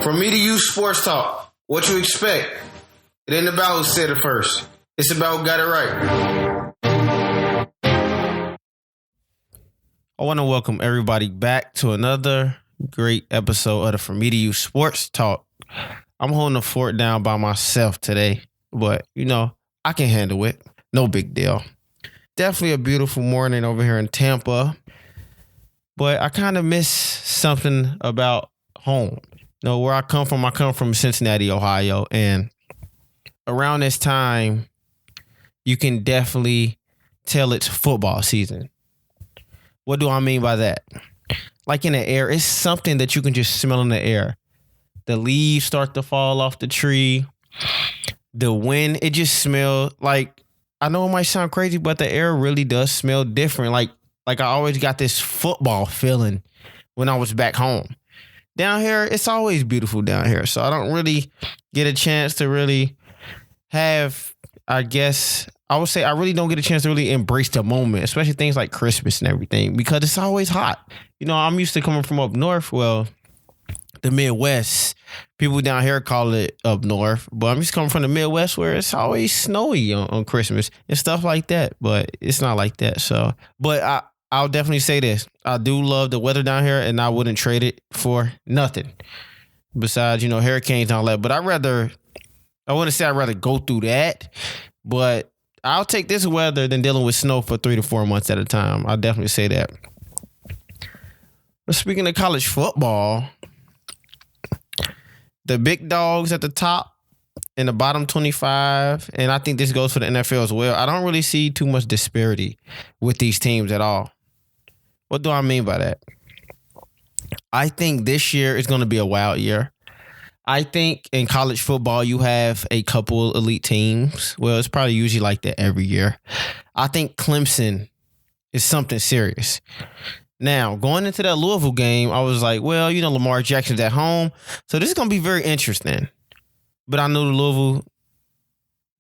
From me to you, sports talk. What you expect? It ain't about who said it first. It's about who got it right. I want to welcome everybody back to another great episode of the From Me to You Sports Talk. I'm holding the fort down by myself today, but, I can handle it. No big deal. Definitely a beautiful morning over here in Tampa, but I kind of miss something about home. Where I come from Cincinnati, Ohio, and around this time, you can definitely tell it's football season. What do I mean by that? Like in the air, it's something that you can just smell in the air. The leaves start to fall off the tree. The wind, it just smells like, I know it might sound crazy, but the air really does smell different. Like I always got this football feeling when I was back home. Down here, it's always beautiful down here. So I don't really get a chance to really have, I would say I really don't get a chance to really embrace the moment, especially things like Christmas and everything, because it's always hot. I'm used to coming from up north. Well, the Midwest, people down here call it up north, but I'm just coming from the Midwest where it's always snowy on Christmas and stuff like that. But it's not like that. So, but I'll definitely say this. I do love the weather down here, and I wouldn't trade it for nothing besides, hurricanes and all that. But I wouldn't say I'd rather go through that, but I'll take this weather than dealing with snow for 3 to 4 months at a time. I'll definitely say that. But speaking of college football, the big dogs at the top and the bottom 25, and I think this goes for the NFL as well, I don't really see too much disparity with these teams at all. What do I mean by that? I think this year is going to be a wild year. I think in college football, you have a couple elite teams. Well, it's probably usually like that every year. I think Clemson is something serious. Now, going into that Louisville game, I was like, well, Lamar Jackson's at home, so this is going to be very interesting. But I know the Louisville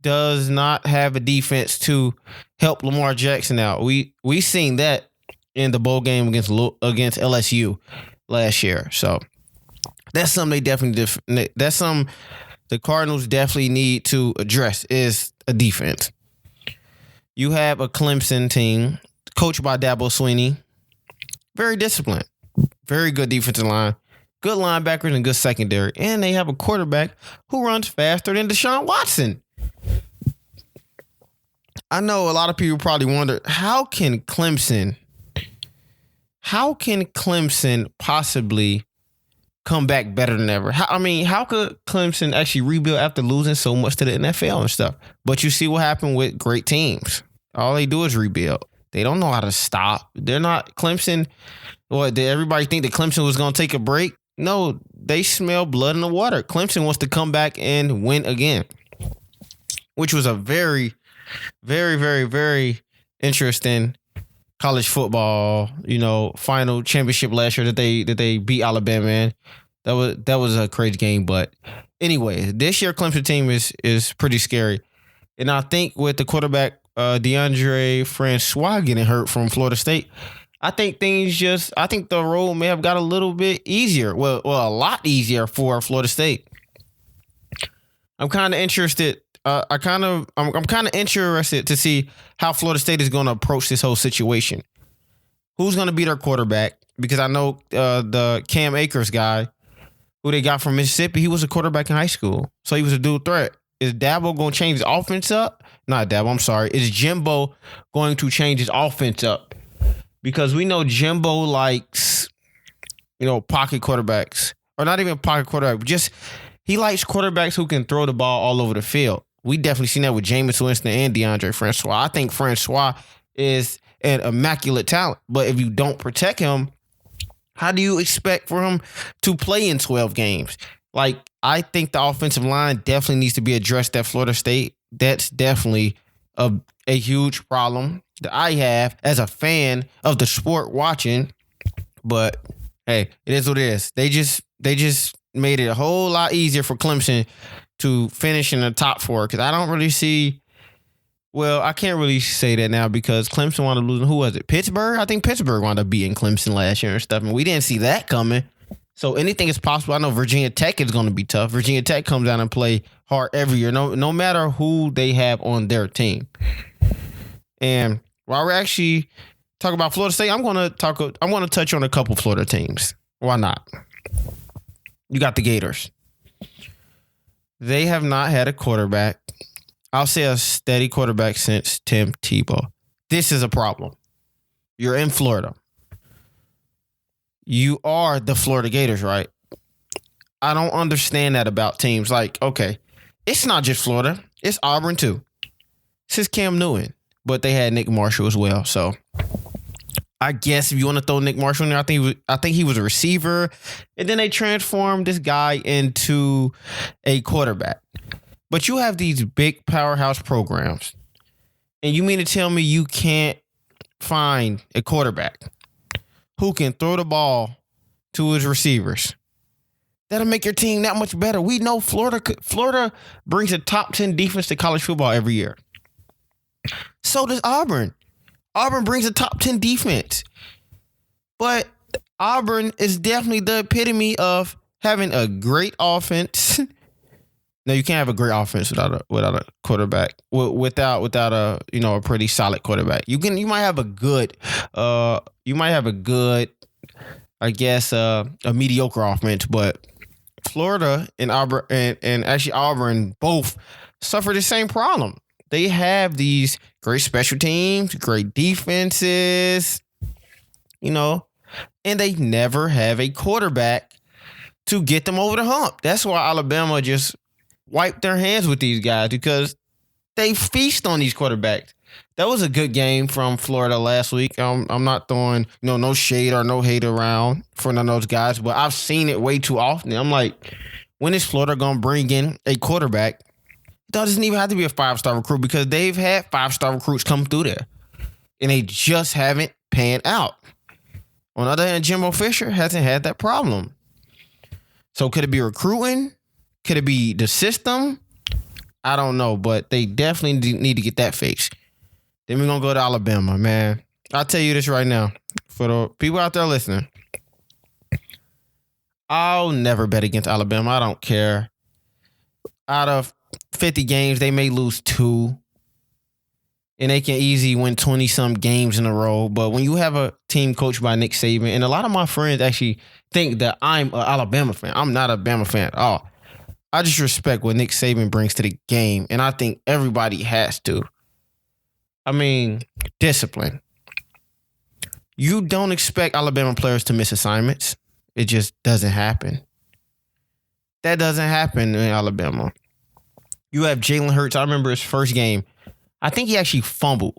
does not have a defense to help Lamar Jackson out. We seen that in the bowl game against LSU last year. So that's something that's something the Cardinals definitely need to address is a defense. You have a Clemson team coached by Dabo Swinney. Very disciplined. Very good defensive line. Good linebackers and good secondary. And they have a quarterback who runs faster than Deshaun Watson. I know a lot of people probably wonder, how can Clemson possibly come back better than ever? How could Clemson actually rebuild after losing so much to the NFL and stuff? But you see what happened with great teams. All they do is rebuild. They don't know how to stop. They're not Clemson. Did everybody think that Clemson was going to take a break? No, they smell blood in the water. Clemson wants to come back and win again, which was a very, very, very, very interesting college football, final championship last year that they beat Alabama in. That was a crazy game. But anyway, this year Clemson team is pretty scary. And I think with the quarterback, DeAndre Francois getting hurt from Florida State, I think the road may have got a little bit easier. Well, a lot easier for Florida State. I'm kind of interested. I'm kind of interested to see how Florida State is going to approach this whole situation. Who's going to be their quarterback? Because I know the Cam Akers guy, who they got from Mississippi, he was a quarterback in high school, so he was a dual threat. Is Dabo going to change his offense up? Not Dabo, I'm sorry. Is Jimbo going to change his offense up? Because we know Jimbo likes, pocket quarterbacks. Or not even pocket quarterback, just he likes quarterbacks who can throw the ball all over the field. We definitely seen that with Jameis Winston and DeAndre Francois. I think Francois is an immaculate talent. But if you don't protect him, how do you expect for him to play in 12 games? I think the offensive line definitely needs to be addressed at Florida State. That's definitely a huge problem that I have as a fan of the sport watching. But hey, it is what it is. They just made it a whole lot easier for Clemson to finish in the top 4, because I don't really see. Well, I can't really say that now because Clemson wound up losing. Who was it? Pittsburgh? I think Pittsburgh wound up beating Clemson last year and stuff, and we didn't see that coming. So anything is possible. I know Virginia Tech is going to be tough. Virginia Tech comes down and play hard every year, no matter who they have on their team. And while we're actually talking about Florida State, I'm going to touch on a couple Florida teams. Why not? You got the Gators. They have not had a quarterback. I'll say a steady quarterback since Tim Tebow. This is a problem. You're in Florida. You are the Florida Gators, right? I don't understand that about teams. Like, okay, it's not just Florida. It's Auburn, too. This is Cam Newton. But they had Nick Marshall as well. So I guess if you want to throw Nick Marshall in there, I think he was a receiver. And then they transformed this guy into a quarterback. But you have these big powerhouse programs. And you mean to tell me you can't find a quarterback who can throw the ball to his receivers? That'll make your team that much better. We know Florida brings a top 10 defense to college football every year. So does Auburn. Auburn brings a top 10 defense. But Auburn is definitely the epitome of having a great offense. No, you can't have a great offense without a quarterback. Without a pretty solid quarterback. You might have a good I guess a mediocre offense, but Florida and Auburn and actually Auburn both suffer the same problem. They have these great special teams, great defenses, and they never have a quarterback to get them over the hump. That's why Alabama just wiped their hands with these guys, because they feast on these quarterbacks. That was a good game from Florida last week. I'm not throwing no shade or no hate around for none of those guys, but I've seen it way too often. I'm like, when is Florida going to bring in a quarterback? It doesn't even have to be a 5-star recruit, because they've had 5-star recruits come through there, and they just haven't panned out. On the other hand, Jimbo Fisher hasn't had that problem. So could it be recruiting? Could it be the system? I don't know, but they definitely need to get that fixed. Then we're going to go to Alabama, man. I'll tell you this right now. For the people out there listening, I'll never bet against Alabama. I don't care. Out of 50 games, they may lose 2. And they can easily win 20-some games in a row. But when you have a team coached by Nick Saban, and a lot of my friends actually think that I'm an Alabama fan. I'm not a Bama fan at all. I just respect what Nick Saban brings to the game. And I think everybody has to. I mean, discipline. You don't expect Alabama players to miss assignments. It just doesn't happen. That doesn't happen in Alabama. You have Jalen Hurts. I remember his first game. I think he actually fumbled.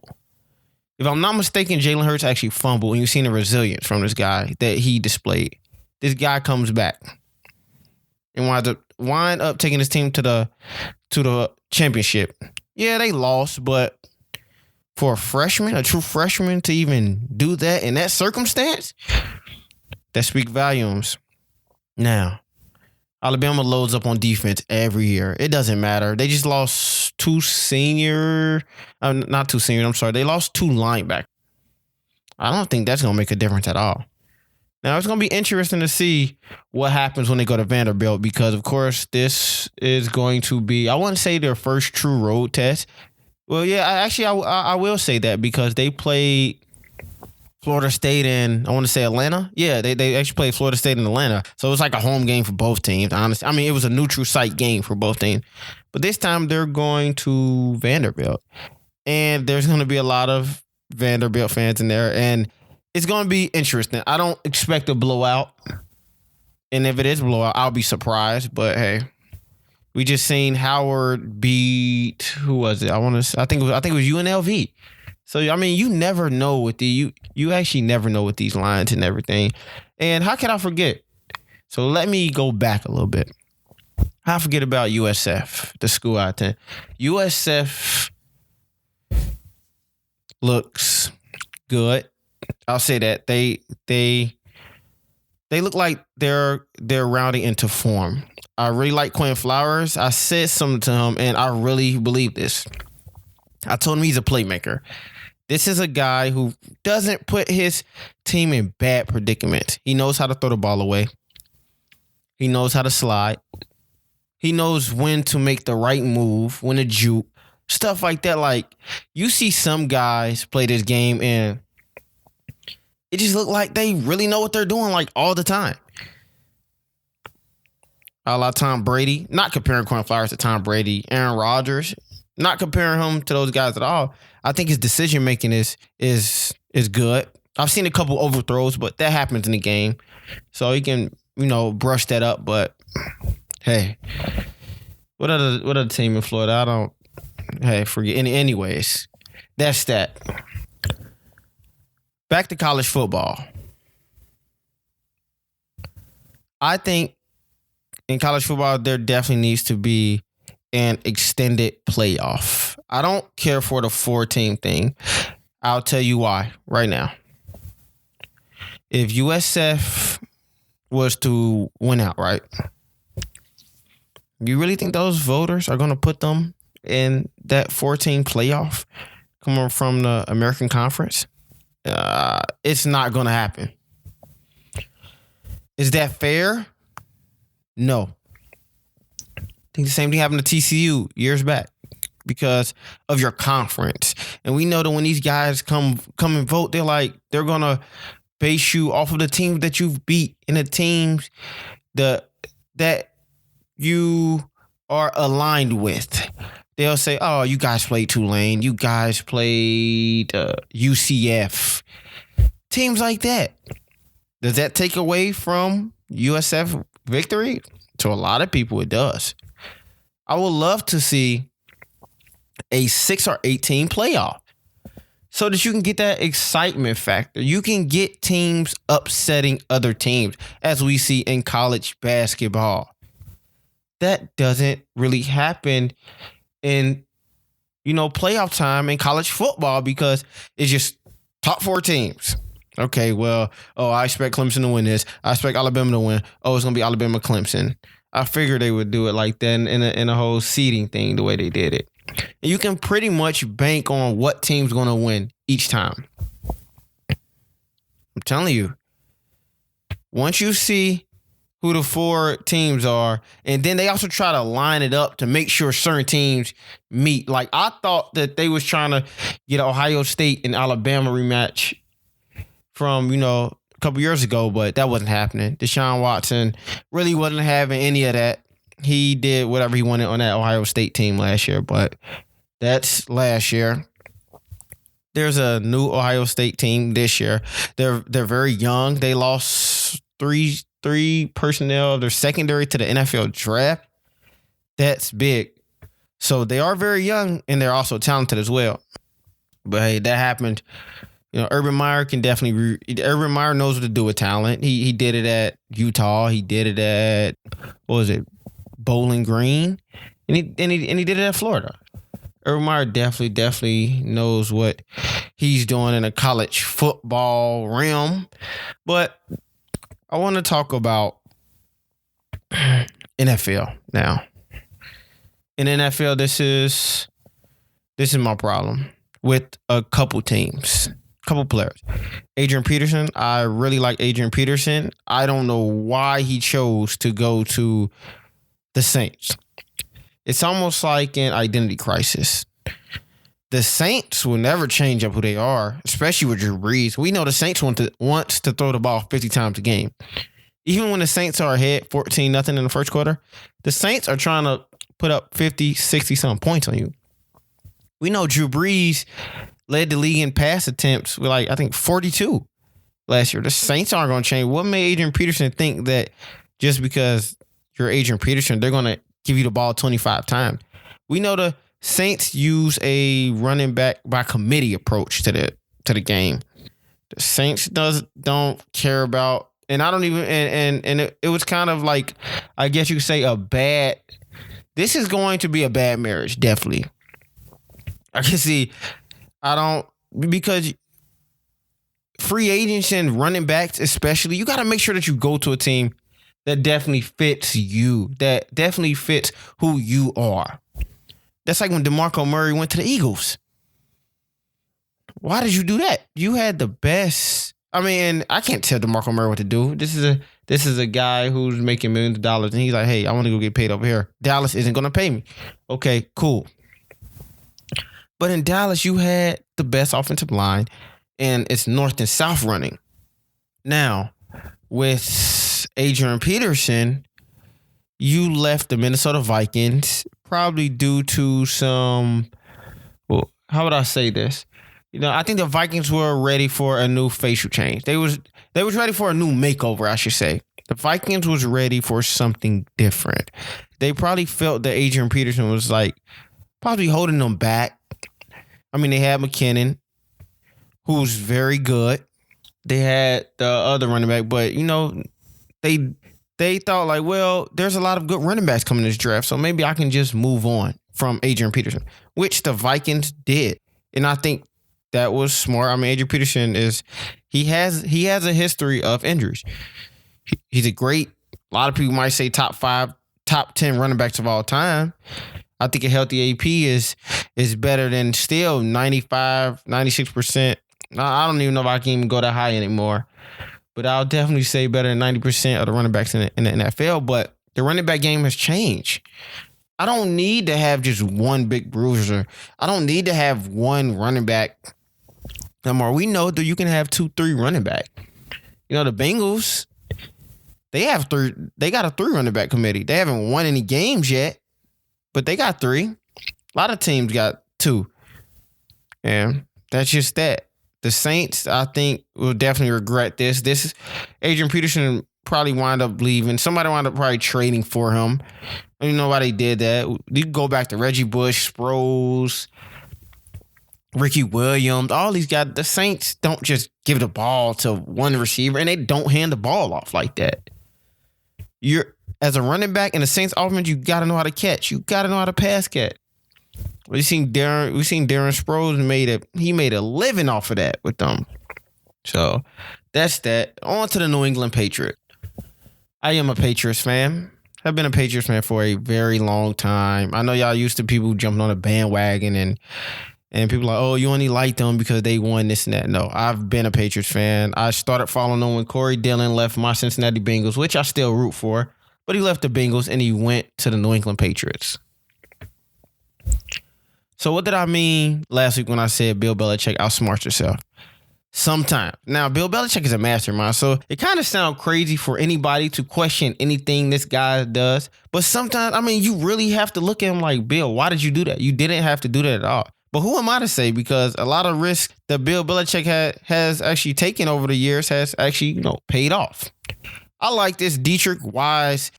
If I'm not mistaken, Jalen Hurts actually fumbled, and you've seen the resilience from this guy that he displayed. This guy comes back and wind up taking his team to the championship. Yeah, they lost, but for a true freshman to even do that in that circumstance, that speaks volumes. Now, Alabama loads up on defense every year. It doesn't matter. They just lost they lost 2 linebackers. I don't think that's going to make a difference at all. Now, it's going to be interesting to see what happens when they go to Vanderbilt, because, of course, this is going to be, I wouldn't say their first true road test. Well, yeah, I will say that, because they played Florida State and I want to say Atlanta. Yeah, they actually played Florida State in Atlanta. So it was like a home game for both teams, honestly. I mean, it was a neutral site game for both teams. But this time they're going to Vanderbilt. And there's going to be a lot of Vanderbilt fans in there. And it's going to be interesting. I don't expect a blowout. And if it is a blowout, I'll be surprised. But hey, we just seen Howard beat, who was it? I think it was UNLV. So I mean, you never know with you actually never know with these lines and everything. And how can I forget? So let me go back a little bit. How forget about USF, the school I attend. USF looks good. I'll say that they look like they're rounding into form. I really like Quinn Flowers. I said something to him, and I really believe this. I told him he's a playmaker. This is a guy who doesn't put his team in bad predicaments. He knows how to throw the ball away. He knows how to slide. He knows when to make the right move, when to juke, stuff like that. Like, you see some guys play this game and it just look like they really know what they're doing, like, all the time. A la Tom Brady, not comparing Quinn Flowers to Tom Brady, Aaron Rodgers, not comparing him to those guys at all. I think his decision making is good. I've seen a couple overthrows, but that happens in the game, so he can brush that up. But hey, what other team in Florida? I don't. Hey, forget. Anyways, that's that. Back to college football. I think in college football, there definitely needs to be an extended playoff. I don't care for the 4-team thing. I'll tell you why right now. If USF was to win out, right? You really think those voters are going to put them in that 4-team playoff coming from the American Conference? It's not going to happen. Is that fair? No. I think the same thing happened to TCU years back because of your conference. And we know that when these guys come and vote, they're going to base you off of the teams that you've beat and the teams that you are aligned with. They'll say, oh, you guys played Tulane. You guys played UCF. Teams like that. Does that take away from USF victory? To a lot of people, it does. I would love to see a 6 or 8-team playoff so that you can get that excitement factor. You can get teams upsetting other teams, as we see in college basketball. That doesn't really happen in, playoff time in college football because it's just top 4 teams. Okay, well, I expect Clemson to win this. I expect Alabama to win. Oh, it's going to be Alabama-Clemson. I figured they would do it like that in a whole seeding thing the way they did it. And you can pretty much bank on what team's going to win each time. I'm telling you. Once you see who the 4 teams are, and then they also try to line it up to make sure certain teams meet. Like, I thought that they was trying to get Ohio State and Alabama rematch from, a couple years ago, but that wasn't happening. Deshaun Watson really wasn't having any of that. He did whatever he wanted on that Ohio State team last year, but that's last year. There's a new Ohio State team this year. They're very young. They lost three personnel of their secondary to the NFL draft. That's big. So they are very young, and they're also talented as well. But hey, that happened. Urban Meyer Urban Meyer knows what to do with talent. He did it at Utah. He did it at, Bowling Green, and he did it at Florida. Urban Meyer definitely knows what he's doing in a college football realm. But I want to talk about NFL now. In NFL, this is my problem with a couple teams. Couple players. Adrian Peterson. I really like Adrian Peterson. I don't know why he chose to go to the Saints. It's almost like an identity crisis. The Saints will never change up who they are, especially with Drew Brees. We know the Saints wants to throw the ball 50 times a game. Even when the Saints are ahead 14-0 in the first quarter, the Saints are trying to put up 50, 60-some points on you. We know Drew Brees led the league in pass attempts with, I think, 42 last year. The Saints aren't going to change. What made Adrian Peterson think that just because you're Adrian Peterson, they're going to give you the ball 25 times? We know the Saints use a running back by committee approach to the game. The Saints don't care about, and I don't even, and it was kind of like, I guess you could say this is going to be a bad marriage, definitely. I can see. Because free agents and running backs especially, you got to make sure that you go to a team that definitely fits you, that definitely fits who you are. That's like when DeMarco Murray went to the Eagles. Why did you do that? You had the best. I mean, I can't tell DeMarco Murray what to do. This is This is a guy who's making millions of dollars, and he's like, hey, I want to go get paid over here. Dallas isn't going to pay me. Okay, cool. But in Dallas, you had the best offensive line, and it's north and south running. Now, with Adrian Peterson, you left the Minnesota Vikings probably due to some, well, how would I say this? I think the Vikings were ready for a new facial change. They was ready for a new makeover, I should say. The Vikings was ready for something different. They probably felt that Adrian Peterson was like probably holding them back. I mean, they had McKinnon, who's very good. They had the other running back, but they thought like, well, there's a lot of good running backs coming in this draft, so maybe I can just move on from Adrian Peterson, which the Vikings did. And I think that was smart. I mean, Adrian Peterson he has a history of injuries. He's a lot of people might say top 5, top 10 running backs of all time. I think a healthy AP is better than still 95, 96%. I don't even know if I can even go that high anymore. But I'll definitely say better than 90% of the running backs in the NFL. But the running back game has changed. I don't need to have just one big bruiser. I don't need to have one running back no more. We know that you can have 2-3 running back. The Bengals, they got a 3 running back committee. They haven't won any games yet, but they got 3. A lot of teams got 2. And that's just that. The Saints, I think, will definitely regret this. This is Adrian Peterson probably wound up leaving. Somebody wound up probably trading for him. I don't know why they did that. You can go back to Reggie Bush, Sproles, Ricky Williams, all these guys. The Saints don't just give the ball to one receiver, and they don't hand the ball off like that. As a running back in the Saints offense, you got to know how to catch. You got to know how to pass catch. We've seen Darren Sproles made a living off of that with them. So that's that. On to the New England Patriots. I am a Patriots fan. I've been a Patriots fan for a very long time. I know y'all used to people jumping on a bandwagon and people like, oh, you only like them because they won this and that. No, I've been a Patriots fan. I started following them when Corey Dillon left my Cincinnati Bengals, which I still root for. But he left the Bengals and he went to the New England Patriots. So what did I mean last week when I said Bill Belichick outsmarts yourself? Sometimes. Now, Bill Belichick is a mastermind, so it kind of sounds crazy for anybody to question anything this guy does. But sometimes, you really have to look at him like, Bill, why did you do that? You didn't have to do that at all. But who am I to say? Because a lot of risk that Bill Belichick has actually taken over the years has actually, paid off. I like this Dietrich Wise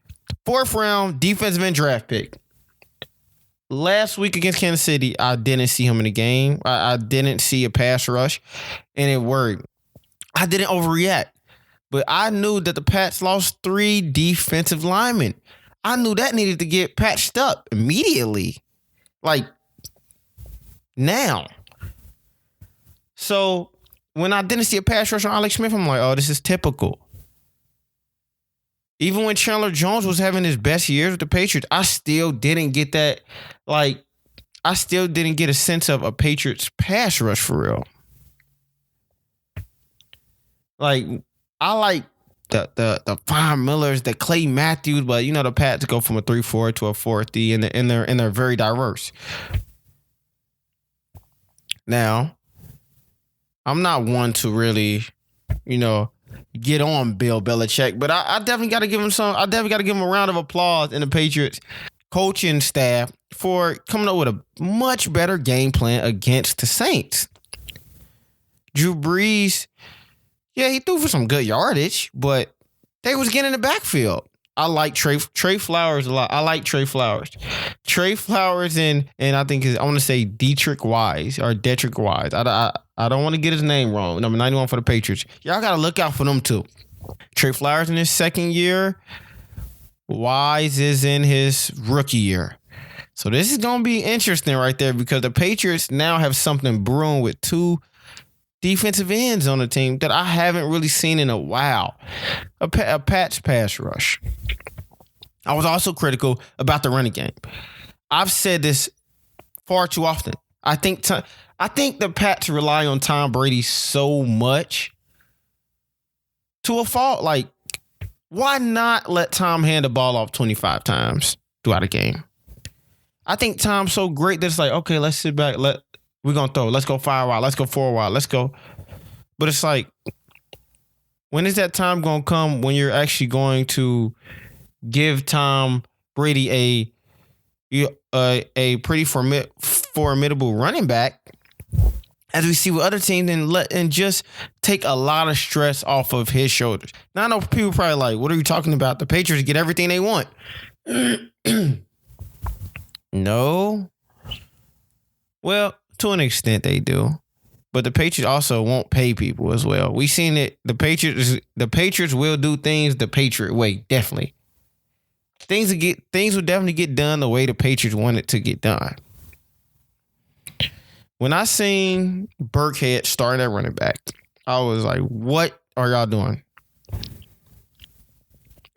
4th round defensive end draft pick. Last week against Kansas City, I didn't see him in the game. I didn't see a pass rush, and it worked. I didn't overreact, but I knew that the Pats lost 3 defensive linemen. I knew that needed to get patched up immediately, like now. So when I didn't see a pass rush on Alex Smith, I'm like, oh, this is typical. Even when Chandler Jones was having his best years with the Patriots, I still didn't get that. I still didn't get a sense of a Patriots pass rush for real. I like the Von Millers, the Clay Matthews, but the Pats go from a 3-4 to a 4-3, and they're very diverse. Now, I'm not one to really, get on Bill Belichick, but I definitely got to give him a round of applause in the Patriots coaching staff for coming up with a much better game plan against the Saints. Drew Brees, yeah, he threw for some good yardage, but they was getting in the backfield. I like Trey Flowers a lot. I like Trey Flowers. Trey Flowers and I think I want to say Dietrich Wise. I don't want to get his name wrong. Number 91 for the Patriots. Y'all got to look out for them too. Trey Flowers in his second year. Wise is in his rookie year. So this is going to be interesting right there because the Patriots now have something brewing with 2 defensive ends on the team that I haven't really seen in a while. A Pats pass rush. I was also critical about the running game. I've said this far too often. I think the Pats rely on Tom Brady so much to a fault. Why not let Tom hand the ball off 25 times throughout a game? I think Tom's so great that it's like, okay, let's sit back. We're going to throw. Let's go 5 wide. Let's go 4 wide. Let's go. But it's like, when is that time going to come when you're actually going to give Tom Brady a pretty formidable running back, as we see with other teams, and just take a lot of stress off of his shoulders? Now I know people probably like, what are you talking about? The Patriots get everything they want. No. Well, to an extent they do. But the Patriots also won't pay people as well. We've seen it. The Patriots will do things the Patriot way, definitely. Things will definitely get done the way the Patriots want it to get done. When I seen Burkhead starting at running back, I was like, what are y'all doing?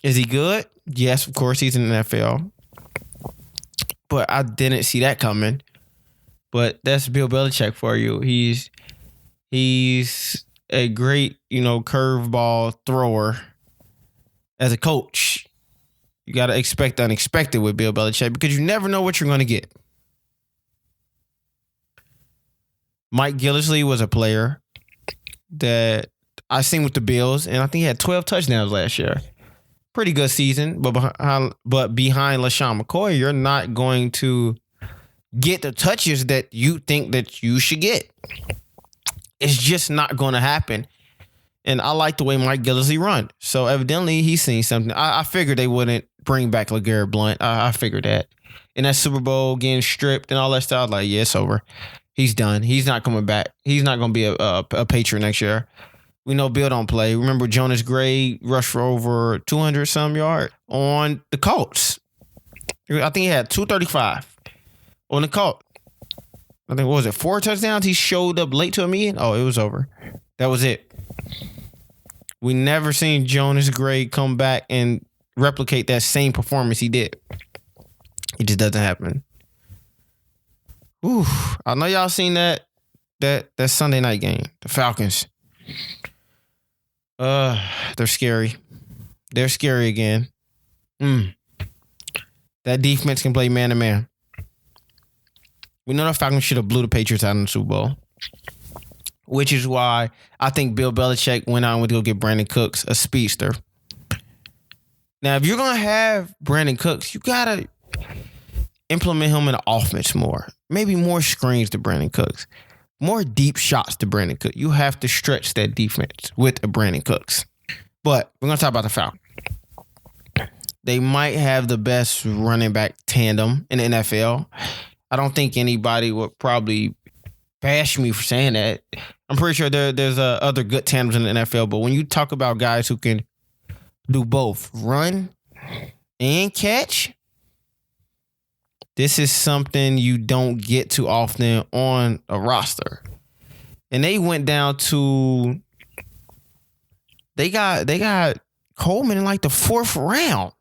Is he good? Yes, of course, he's in the NFL. But I didn't see that coming. But that's Bill Belichick for you. He's a great, curveball thrower as a coach. You got to expect the unexpected with Bill Belichick because you never know what you're going to get. Mike Gillislee was a player that I seen with the Bills, and I think he had 12 touchdowns last year. Pretty good season, but behind LaShawn McCoy, you're not going to get the touches that you think that you should get. It's just not going to happen. And I like the way Mike Gillislee run. So evidently he's seen something. I figured they wouldn't bring back LeGarrette Blount. I figured that. In that Super Bowl, getting stripped and all that stuff, like, yeah, it's over. He's done. He's not coming back. He's not going to be a Patriot next year. We know Bill don't play. Remember Jonas Gray rushed for over 200-some yards on the Colts. I think he had 235 on the Colts. I think, what was it, 4 touchdowns? He showed up late to a meeting. Oh, it was over. That was it. We never seen Jonas Gray come back and replicate that same performance he did. It just doesn't happen. Ooh, I know y'all seen that Sunday night game, the Falcons. They're scary. They're scary again. That defense can play man to man. We know the Falcons should have blew the Patriots out in the Super Bowl, which is why I think Bill Belichick went out and went to go get Brandon Cooks, a speedster. Now, if you're going to have Brandon Cooks, you got to implement him in the offense more. Maybe more screens to Brandon Cooks. More deep shots to Brandon Cooks. You have to stretch that defense with a Brandon Cooks. But we're going to talk about the Falcons. They might have the best running back tandem in the NFL. I don't think anybody would probably bash me for saying that. I'm pretty sure there's other good tandems in the NFL. But when you talk about guys who can do both run and catch, this is something you don't get too often on a roster. And they went down to, they got Coleman in like the 4th round.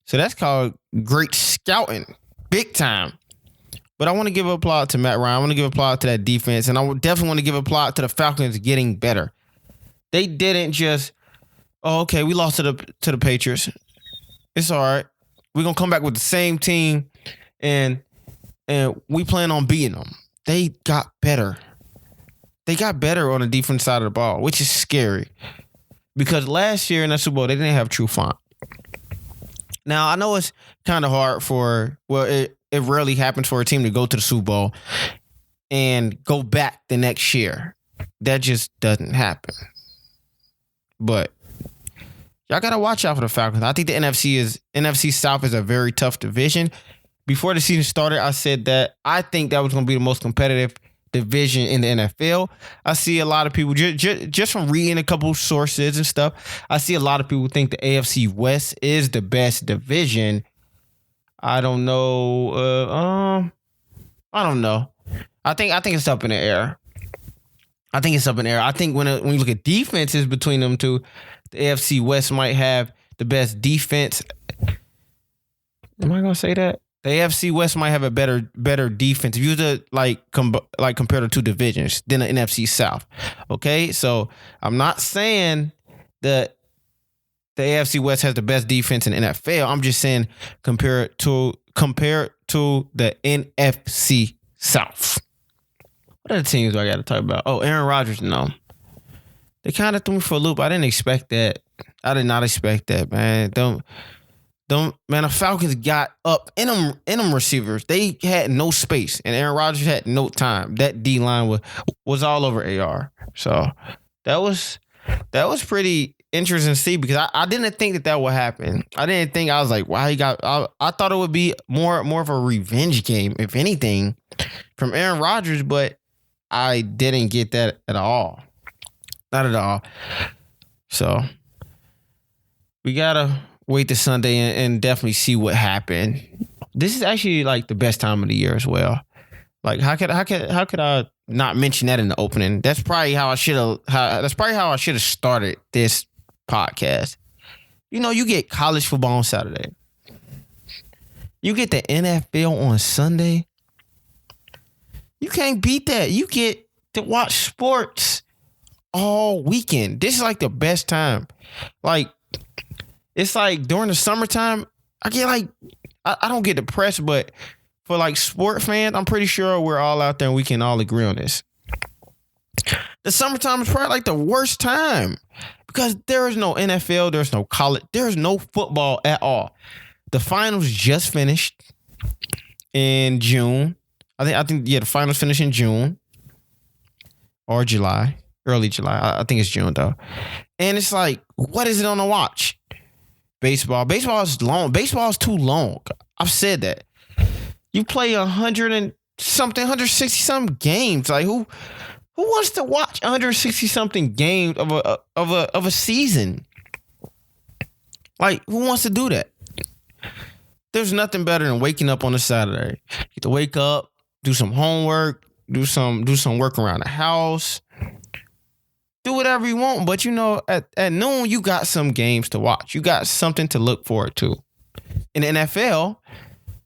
So that's called great scouting. Big time. But I want to give a plot to Matt Ryan. I want to give a plot to that defense. And I would definitely want to give a plot to the Falcons getting better. They didn't just, okay, we lost to the Patriots. It's all right. We're going to come back with the same team and we plan on beating them. They got better. They got better on the defense side of the ball, which is scary. Because last year in the Super Bowl, they didn't have True Font. Now, I know it's kind of hard it rarely happens for a team to go to the Super Bowl and go back the next year. That just doesn't happen. But y'all got to watch out for the Falcons. I think the NFC South is a very tough division. Before the season started, I said that I think that was going to be the most competitive division in the NFL. I see a lot of people, just from reading a couple sources and stuff, I see a lot of people think the AFC West is the best division. I don't know. I don't know. I think it's up in the air. I think when you look at defenses between them two, the AFC West might have the best defense. Am I gonna say that? The AFC West might have a better defense. If you were to compare the two divisions than the NFC South. Okay, so I'm not saying that the AFC West has the best defense in the NFL. I'm just saying compared to the NFC South. What other teams do I got to talk about? Oh, Aaron Rodgers, no. They kind of threw me for a loop. I didn't expect that. I did not expect that, man. Man, the Falcons got up in them receivers. They had no space, and Aaron Rodgers had no time. That D line was all over AR. So that was pretty interesting to see because I didn't think that would happen. I was like, wow, I thought it would be more of a revenge game, if anything, from Aaron Rodgers, but I didn't get that at all. Not at all. So we gotta wait till Sunday and definitely see what happened. This is actually like the best time of the year as well. Like how could I not mention that in the opening? That's probably how I should have started this podcast. You know, you get college football on Saturday. You get the NFL on Sunday. You can't beat that. You get to watch sports all weekend. This is like the best time. Like, it's like during the summertime, I get like, I don't get depressed, but for like sport fans, I'm pretty sure we're all out there and we can all agree on this. The summertime is probably like the worst time because there is no NFL, there's no college, there's no football at all. The finals just finished in June. I think the finals finished in June or July, early July. I think it's June though. And it's like, what is it on the watch? Baseball is long. Baseball is too long. I've said that. You play 160 something games. Like who wants to watch 160 something games of a season? Like who wants to do that? There's nothing better than waking up on a Saturday. You get to wake up, do some homework, do some work around the house. Do whatever you want, but you know, at noon, you got some games to watch. You got something to look forward to. In the NFL,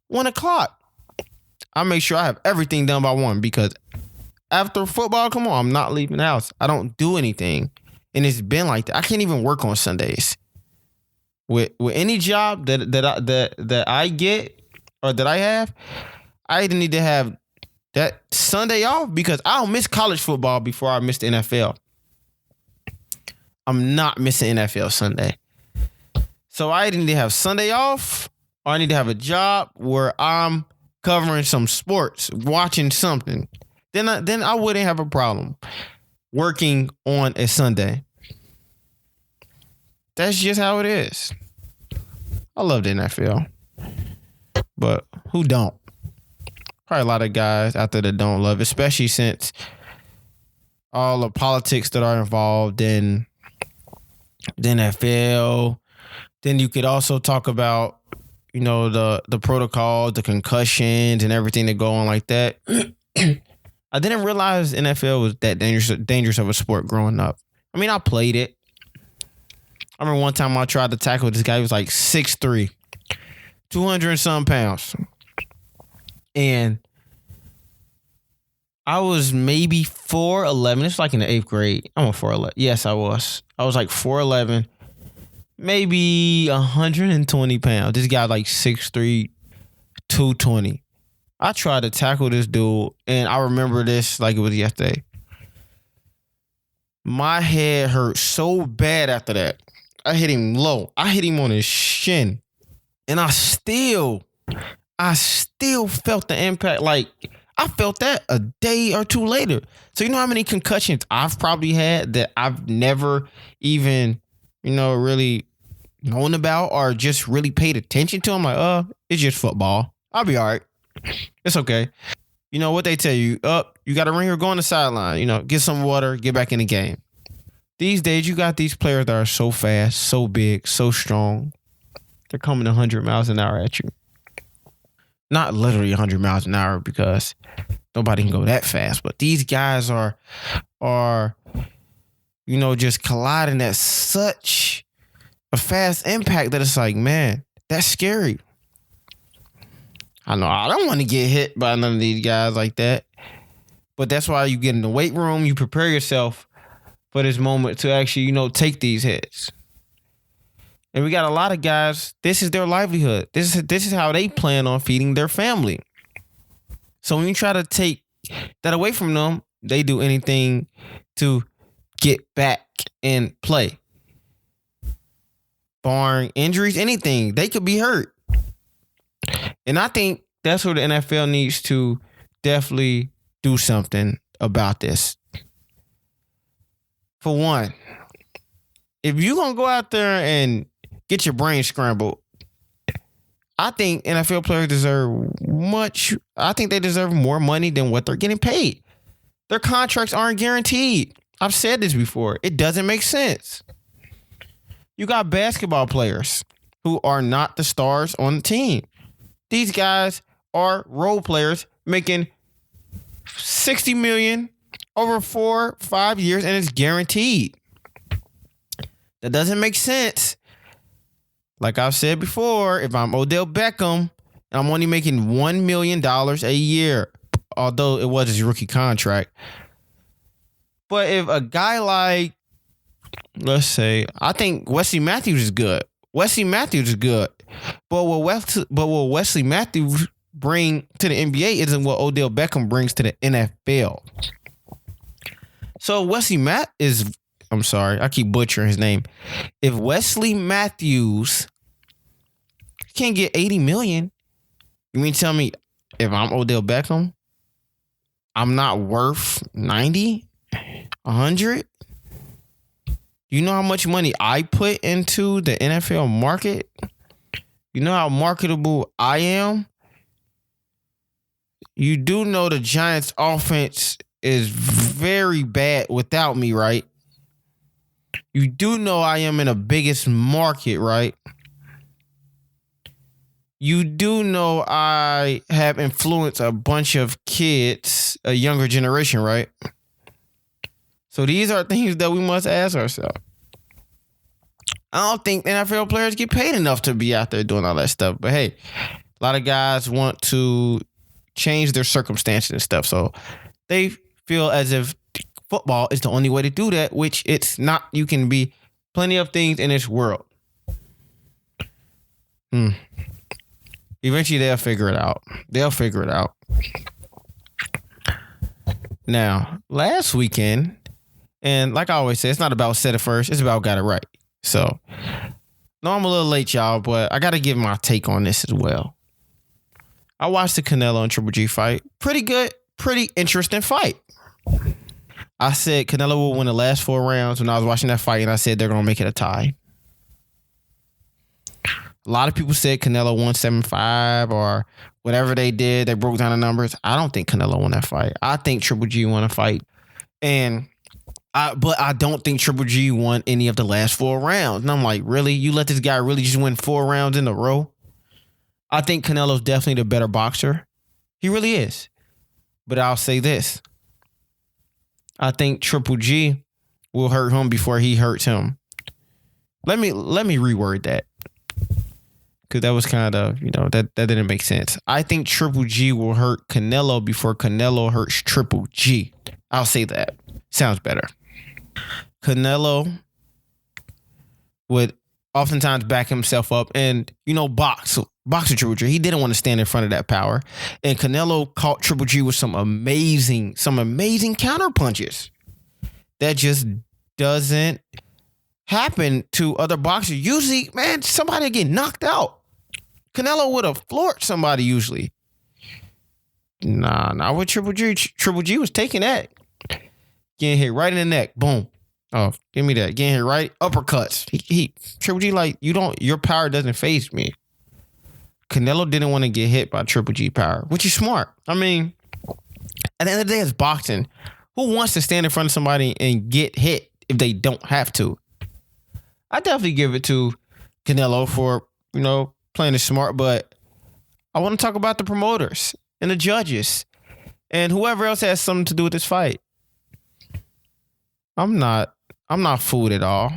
1 o'clock. I make sure I have everything done by 1 because after football, come on, I'm not leaving the house. I don't do anything. And it's been like that. I can't even work on Sundays. With any job that I get or that I have, I either need to have that Sunday off because I'll miss college football before I miss the NFL. I'm not missing NFL Sunday. So I either need to have Sunday off or I need to have a job where I'm covering some sports, watching something. Then I wouldn't have a problem working on a Sunday. That's just how it is. I love the NFL. But who don't? Probably a lot of guys out there that don't love it, especially since all the politics that are involved in the NFL. Then you could also talk about, you know, the protocol, the concussions and everything that go on like that. I didn't realize NFL was that dangerous of a sport growing up. I mean, I played it. I remember one time I tried to tackle this guy. He was like 6'3", 200 and some pounds. And I was maybe 4'11". It's like in the 8th grade. I'm a 4'11". Yes, I was. I was like 4'11", maybe 120 pounds. This guy like 6'3", 220. I tried to tackle this dude, and I remember this like it was yesterday. My head hurt so bad after that. I hit him low. I hit him on his shin, and I still felt the impact. Like, I felt that a day or two later. So you know how many concussions I've probably had that I've never even, you know, really known about or just really paid attention to? I'm like, it's just football. I'll be all right. It's okay. You know what they tell you? You got a ringer, go on the sideline. You know, get some water, get back in the game. These days, you got these players that are so fast, so big, so strong. They're coming 100 miles an hour at you. Not literally 100 miles an hour because nobody can go that fast. But these guys are, you know, just colliding at such a fast impact that it's like, man, that's scary. I know I don't want to get hit by none of these guys like that. But that's why you get in the weight room. You prepare yourself for this moment to actually, you know, take these hits. And we got a lot of guys, this is their livelihood. This is how they plan on feeding their family. So when you try to take that away from them, they do anything to get back and play. Barring injuries, anything, they could be hurt. And I think that's where the NFL needs to definitely do something about this. For one, if you're going to go out there and get your brain scrambled, I think NFL players deserve I think they deserve more money than what they're getting paid. Their contracts aren't guaranteed. I've said this before. It doesn't make sense. You got basketball players who are not the stars on the team. These guys are role players making $60 million over 4-5 years, and it's guaranteed. That doesn't make sense. Like I've said before, if I'm Odell Beckham, I'm only making $1 million a year, although it was his rookie contract. But if a guy like, let's say, I think Wesley Matthews is good. But what Wesley Matthews bring to the NBA isn't what Odell Beckham brings to the NFL. So I'm sorry, I keep butchering his name. If Wesley Matthews can't get $80 million, you mean tell me if I'm Odell Beckham, I'm not worth 90, 100? You know how much money I put into the NFL market? You know how marketable I am? You do know the Giants' offense is very bad without me, right? You do know I am in the biggest market, right? You do know I have influenced a bunch of kids, a younger generation, right? So these are things that we must ask ourselves. I don't think NFL players get paid enough to be out there doing all that stuff. But hey, a lot of guys want to change their circumstances and stuff. So they feel as if football is the only way to do that, which it's not. You can be plenty of things in this world. Eventually they'll figure it out. Now, last weekend, and like I always say, it's not about set it first. It's about got it right. So, no, I'm a little late, y'all, but I got to give my take on this as well. I watched the Canelo and Triple G fight. Pretty good, pretty interesting fight. I said Canelo will win the last 4 rounds when I was watching that fight, and I said they're going to make it a tie. A lot of people said Canelo 175 or whatever they did. They broke down the numbers. I don't think Canelo won that fight. I think Triple G won a fight. But I don't think Triple G won any of the last 4 rounds. And I'm like, really? You let this guy really just win 4 rounds in a row? I think Canelo's definitely the better boxer. He really is. But I'll say this. I think Triple G will hurt him before he hurts him. Let me reword that. Because that was kind of, that didn't make sense. I think Triple G will hurt Canelo before Canelo hurts Triple G. I'll say that. Sounds better. Canelo would oftentimes back himself up and, box with Triple G. He didn't want to stand in front of that power. And Canelo caught Triple G with some amazing counter punches. That just doesn't happen to other boxers. Usually, man, somebody get knocked out. Canelo would have floored somebody usually. Nah, not with Triple G. Triple G was taking that. Getting hit right in the neck. Boom. Oh, give me that. Getting hit right. Uppercuts. He Triple G, like, your power doesn't faze me. Canelo didn't want to get hit by Triple G power, which is smart. I mean, at the end of the day, it's boxing. Who wants to stand in front of somebody and get hit if they don't have to? I definitely give it to Canelo for, playing it smart, but I want to talk about the promoters and the judges and whoever else has something to do with this fight. I'm not fooled at all.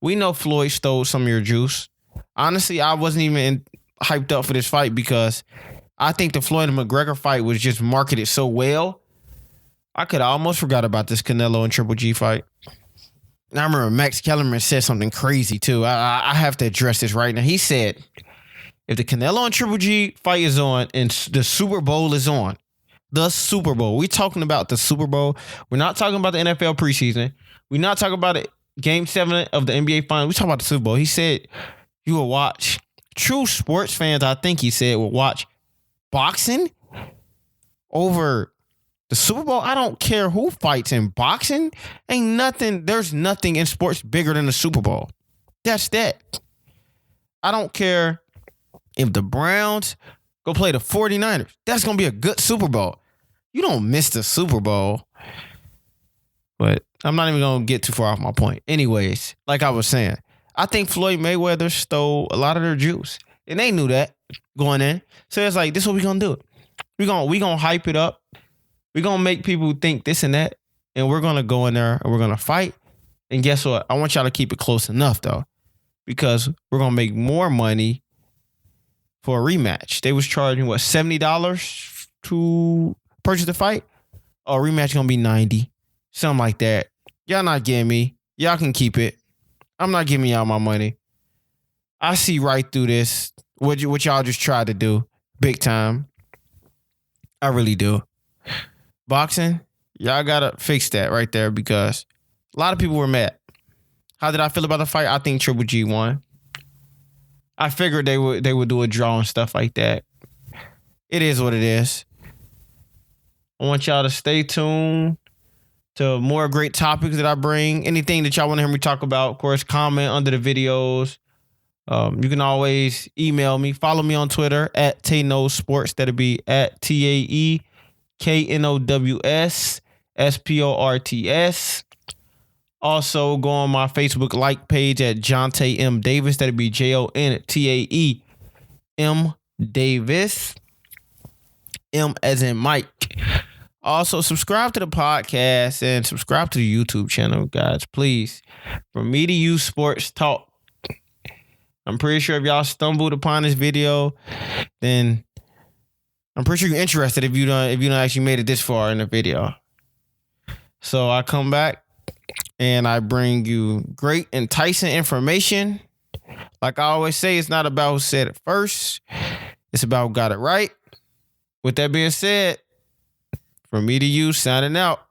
We know Floyd stole some of your juice. Honestly, I wasn't even hyped up for this fight because I think the Floyd and McGregor fight was just marketed so well. I could have almost forgot about this Canelo and Triple G fight. And I remember Max Kellerman said something crazy too. I have to address this right now. He said, if the Canelo and Triple G fight is on and the Super Bowl is on, the Super Bowl, we're talking about the Super Bowl. We're not talking about the NFL preseason. We're not talking about it. Game 7 of the NBA Finals. We're talking about the Super Bowl. He said you will watch. True sports fans, I think he said, will watch boxing over the Super Bowl. I don't care who fights in boxing. Ain't nothing. There's nothing in sports bigger than the Super Bowl. That's that. I don't care if the Browns go play the 49ers. That's going to be a good Super Bowl. You don't miss the Super Bowl. But I'm not even going to get too far off my point. Anyways, like I was saying, I think Floyd Mayweather stole a lot of their juice. And they knew that going in. So it's like, this is what we're going to do. We're going to hype it up. We're going to make people think this and that. And we're going to go in there and we're going to fight. And guess what? I want y'all to keep it close enough, though. Because we're going to make more money for a rematch. They was charging, what, $70 to purchase the fight? Oh, rematch going to be $90. Something like that. Y'all not getting me. Y'all can keep it. I'm not giving y'all my money. I see right through this. What y'all just tried to do. Big time. I really do. Boxing, y'all got to fix that right there because a lot of people were mad. How did I feel about the fight? I think Triple G won. I figured they would do a draw and stuff like that. It is what it is. I want y'all to stay tuned to more great topics that I bring. Anything that y'all want to hear me talk about, of course, comment under the videos. You can always email me. Follow me on Twitter at TayNosSports. That'll be at TAEKNOWSSPORTS. Also, go on my Facebook like page at Jontae M. Davis. That'll be JONTAE M. Davis. M as in Mike. Also, subscribe to the podcast and subscribe to the YouTube channel, guys. Please. From me to you, Sports Talk. I'm pretty sure if y'all stumbled upon this video, then I'm pretty sure you're interested if you don't actually made it this far in the video. So I come back and I bring you great, enticing information. Like I always say, it's not about who said it first. It's about who got it right. With that being said, from me to you, signing out.